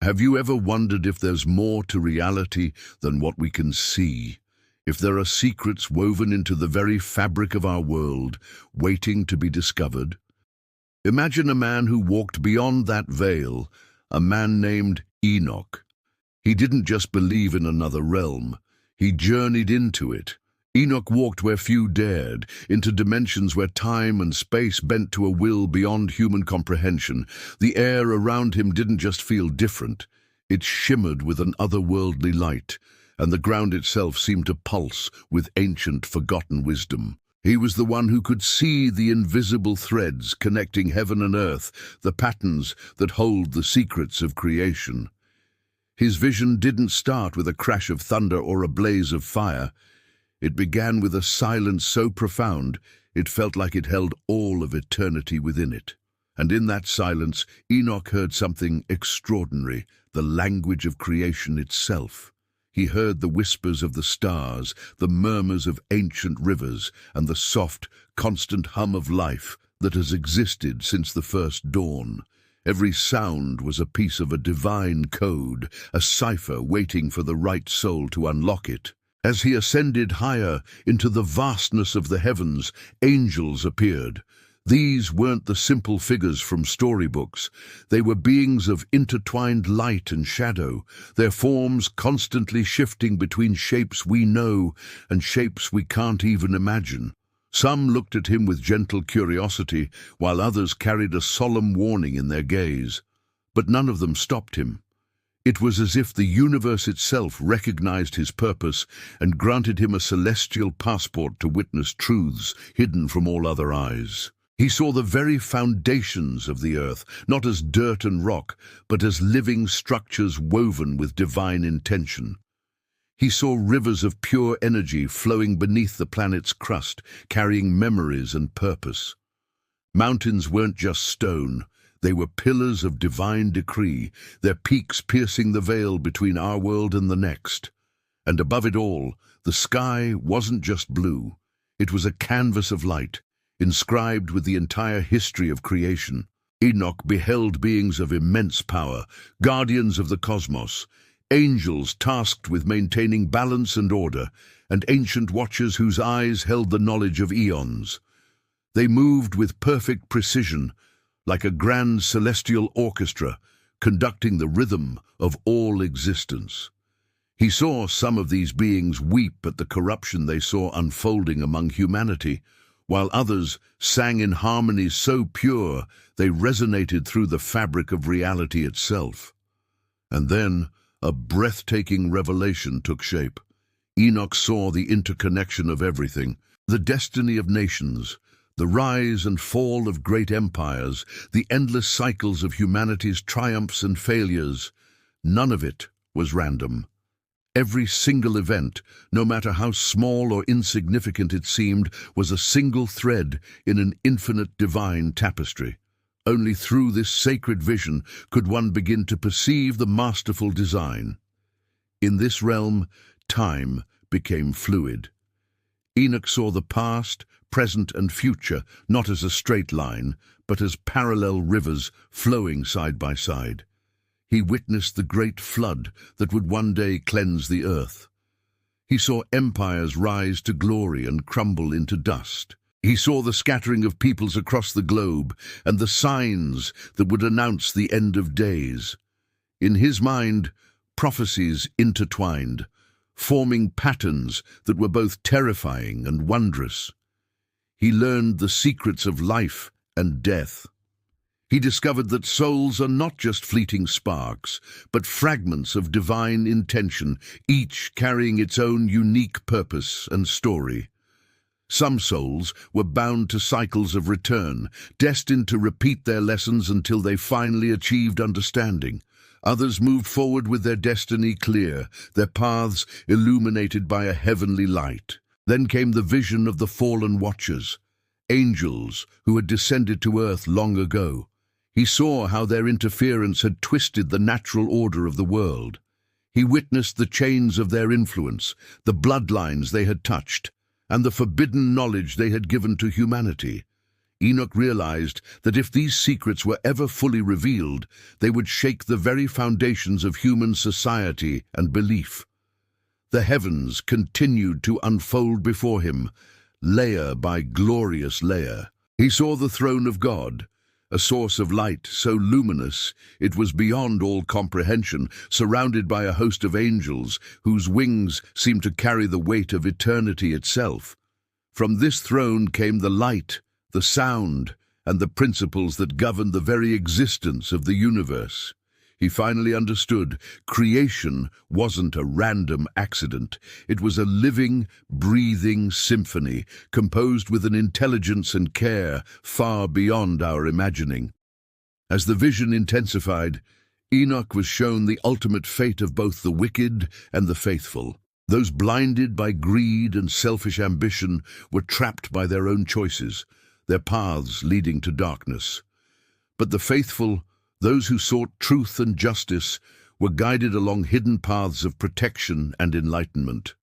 Have you ever wondered if there's more to reality than what we can see? If there are secrets woven into the very fabric of our world, waiting to be discovered? Imagine a man who walked beyond that veil, a man named Enoch. He didn't just believe in another realm, he journeyed into it. Enoch walked where few dared, into dimensions where time and space bent to a will beyond human comprehension. The air around him didn't just feel different, it shimmered with an otherworldly light, and the ground itself seemed to pulse with ancient, forgotten wisdom. He was the one who could see the invisible threads connecting heaven and earth, the patterns that hold the secrets of creation. His vision didn't start with a crash of thunder or a blaze of fire. It began with a silence so profound, it felt like it held all of eternity within it. And in that silence, Enoch heard something extraordinary, the language of creation itself. He heard the whispers of the stars, the murmurs of ancient rivers, and the soft, constant hum of life that has existed since the first dawn. Every sound was a piece of a divine code, a cipher waiting for the right soul to unlock it. As he ascended higher into the vastness of the heavens, angels appeared. These weren't the simple figures from storybooks. They were beings of intertwined light and shadow, their forms constantly shifting between shapes we know and shapes we can't even imagine. Some looked at him with gentle curiosity, while others carried a solemn warning in their gaze. But none of them stopped him. It was as if the universe itself recognized his purpose and granted him a celestial passport to witness truths hidden from all other eyes. He saw the very foundations of the earth, not as dirt and rock, but as living structures woven with divine intention. He saw rivers of pure energy flowing beneath the planet's crust, carrying memories and purpose. Mountains weren't just stone. They were pillars of divine decree, their peaks piercing the veil between our world and the next. And above it all, the sky wasn't just blue. It was a canvas of light, inscribed with the entire history of creation. Enoch beheld beings of immense power, guardians of the cosmos, angels tasked with maintaining balance and order, and ancient watchers whose eyes held the knowledge of eons. They moved with perfect precision, like a grand celestial orchestra, conducting the rhythm of all existence. He saw some of these beings weep at the corruption they saw unfolding among humanity, while others sang in harmonies so pure they resonated through the fabric of reality itself. And then a breathtaking revelation took shape. Enoch saw the interconnection of everything, the destiny of nations, the rise and fall of great empires, the endless cycles of humanity's triumphs and failures. None of it was random. Every single event, no matter how small or insignificant it seemed, was a single thread in an infinite divine tapestry. Only through this sacred vision could one begin to perceive the masterful design. In this realm, time became fluid. Enoch saw the past, present and future not as a straight line, but as parallel rivers flowing side by side. He witnessed the great flood that would one day cleanse the earth. He saw empires rise to glory and crumble into dust. He saw the scattering of peoples across the globe and the signs that would announce the end of days. In his mind, prophecies intertwined, forming patterns that were both terrifying and wondrous. He learned the secrets of life and death. He discovered that souls are not just fleeting sparks, but fragments of divine intention, each carrying its own unique purpose and story. Some souls were bound to cycles of return, destined to repeat their lessons until they finally achieved understanding. Others moved forward with their destiny clear, their paths illuminated by a heavenly light. Then came the vision of the fallen watchers, angels who had descended to earth long ago. He saw how their interference had twisted the natural order of the world. He witnessed the chains of their influence, the bloodlines they had touched, and the forbidden knowledge they had given to humanity. Enoch realized that if these secrets were ever fully revealed, they would shake the very foundations of human society and belief. The heavens continued to unfold before him, layer by glorious layer. He saw the throne of God, a source of light so luminous it was beyond all comprehension, surrounded by a host of angels whose wings seemed to carry the weight of eternity itself. From this throne came the light, the sound, and the principles that governed the very existence of the universe. He finally understood creation wasn't a random accident. It was a living, breathing symphony, composed with an intelligence and care far beyond our imagining. As the vision intensified, Enoch was shown the ultimate fate of both the wicked and the faithful. Those blinded by greed and selfish ambition were trapped by their own choices, their paths leading to darkness. But the faithful, those who sought truth and justice, were guided along hidden paths of protection and enlightenment.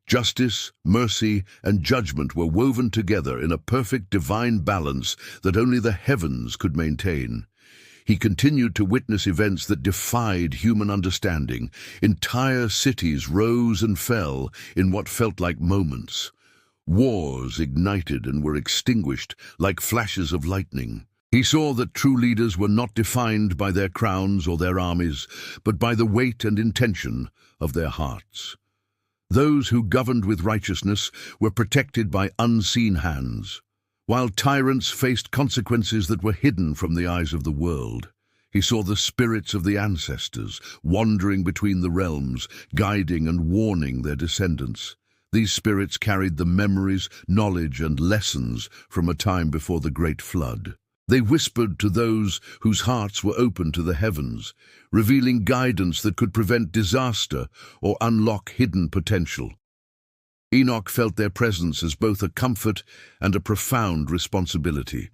Justice, mercy, and judgment were woven together in a perfect divine balance that only the heavens could maintain. He continued to witness events that defied human understanding. Entire cities rose and fell in what felt like moments. Wars ignited and were extinguished like flashes of lightning. He saw that true leaders were not defined by their crowns or their armies, but by the weight and intention of their hearts. Those who governed with righteousness were protected by unseen hands, while tyrants faced consequences that were hidden from the eyes of the world. He saw the spirits of the ancestors wandering between the realms, guiding and warning their descendants. These spirits carried the memories, knowledge, and lessons from a time before the Great Flood. They whispered to those whose hearts were open to the heavens, revealing guidance that could prevent disaster or unlock hidden potential. Enoch felt their presence as both a comfort and a profound responsibility.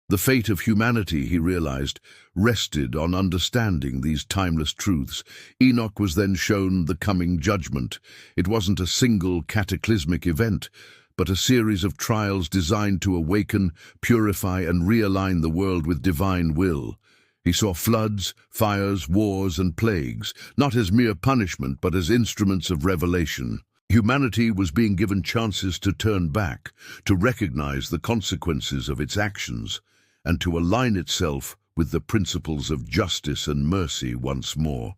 The fate of humanity, he realized, rested on understanding these timeless truths. Enoch was then shown the coming judgment. It wasn't a single cataclysmic event, but a series of trials designed to awaken, purify, and realign the world with divine will. He saw floods, fires, wars, and plagues, not as mere punishment, but as instruments of revelation. Humanity was being given chances to turn back, to recognize the consequences of its actions, and to align itself with the principles of justice and mercy once more.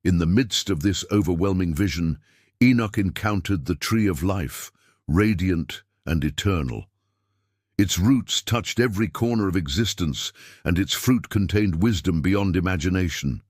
In the midst of this overwhelming vision, Enoch encountered the tree of life, radiant and eternal. Its roots touched every corner of existence, and its fruit contained wisdom beyond imagination.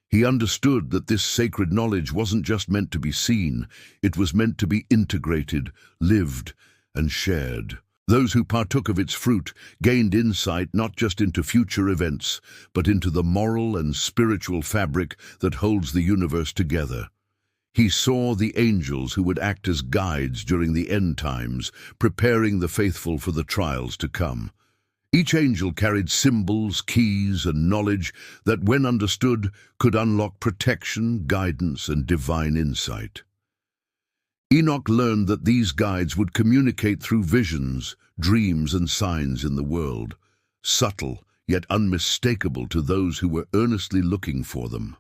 He understood that this sacred knowledge wasn't just meant to be seen, it was meant to be integrated, lived, and shared. Those who partook of its fruit gained insight not just into future events, but into the moral and spiritual fabric that holds the universe together. He saw the angels who would act as guides during the end times, preparing the faithful for the trials to come. Each angel carried symbols, keys, and knowledge that, when understood, could unlock protection, guidance, and divine insight. Enoch learned that these guides would communicate through visions, dreams, and signs in the world, subtle yet unmistakable to those who were earnestly looking for them.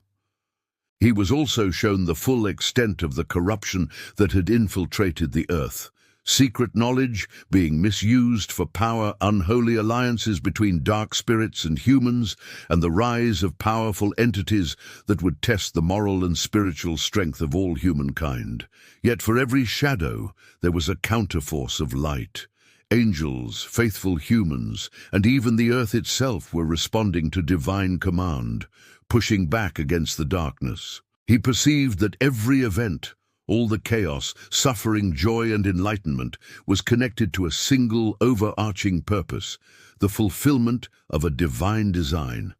He was also shown the full extent of the corruption that had infiltrated the earth. Secret knowledge being misused for power, unholy alliances between dark spirits and humans, and the rise of powerful entities that would test the moral and spiritual strength of all humankind. Yet for every shadow, there was a counterforce of light. Angels, faithful humans, and even the earth itself were responding to divine command, pushing back against the darkness. He perceived that every event, all the chaos, suffering, joy, and enlightenment, was connected to a single overarching purpose, the fulfillment of a divine design.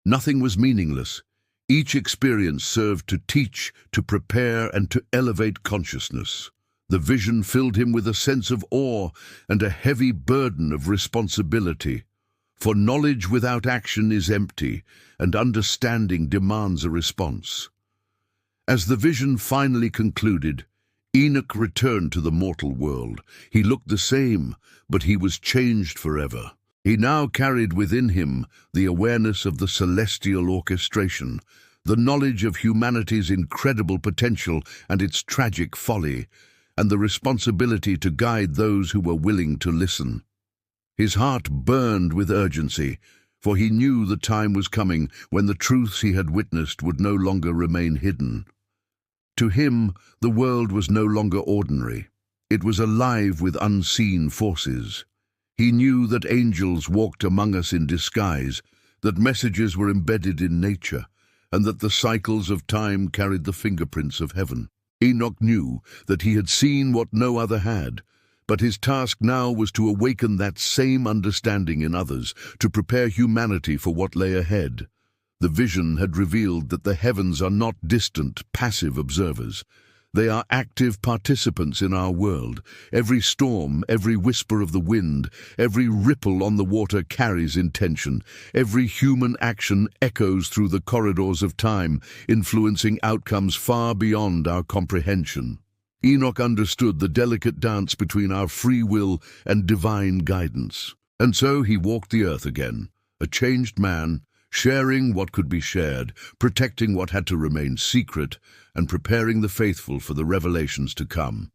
Nothing was meaningless. Each experience served to teach, to prepare, and to elevate consciousness. The vision filled him with a sense of awe and a heavy burden of responsibility. For knowledge without action is empty, and understanding demands a response. As the vision finally concluded, Enoch returned to the mortal world. He looked the same, but he was changed forever. He now carried within him the awareness of the celestial orchestration, the knowledge of humanity's incredible potential and its tragic folly, and the responsibility to guide those who were willing to listen. His heart burned with urgency, for he knew the time was coming when the truths he had witnessed would no longer remain hidden. To him, the world was no longer ordinary. It was alive with unseen forces. He knew that angels walked among us in disguise, that messages were embedded in nature, and that the cycles of time carried the fingerprints of heaven. Enoch knew that he had seen what no other had, but his task now was to awaken that same understanding in others, to prepare humanity for what lay ahead. The vision had revealed that the heavens are not distant, passive observers. They are active participants in our world. Every storm, every whisper of the wind, every ripple on the water carries intention. Every human action echoes through the corridors of time, influencing outcomes far beyond our comprehension. Enoch understood the delicate dance between our free will and divine guidance. And so he walked the earth again, a changed man, sharing what could be shared, protecting what had to remain secret, and preparing the faithful for the revelations to come.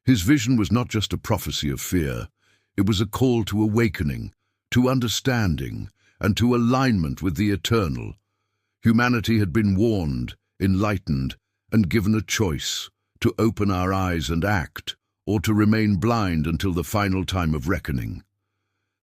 His vision was not just a prophecy of fear. It was a call to awakening, to understanding, and to alignment with the eternal. Humanity had been warned, enlightened, and given a choice: to open our eyes and act, or to remain blind until the final time of reckoning.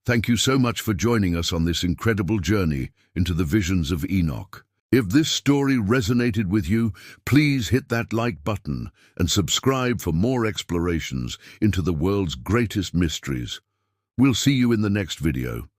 Thank you so much for joining us on this incredible journey into the visions of Enoch. If this story resonated with you, please hit that like button and subscribe for more explorations into the world's greatest mysteries. We'll see you in the next video.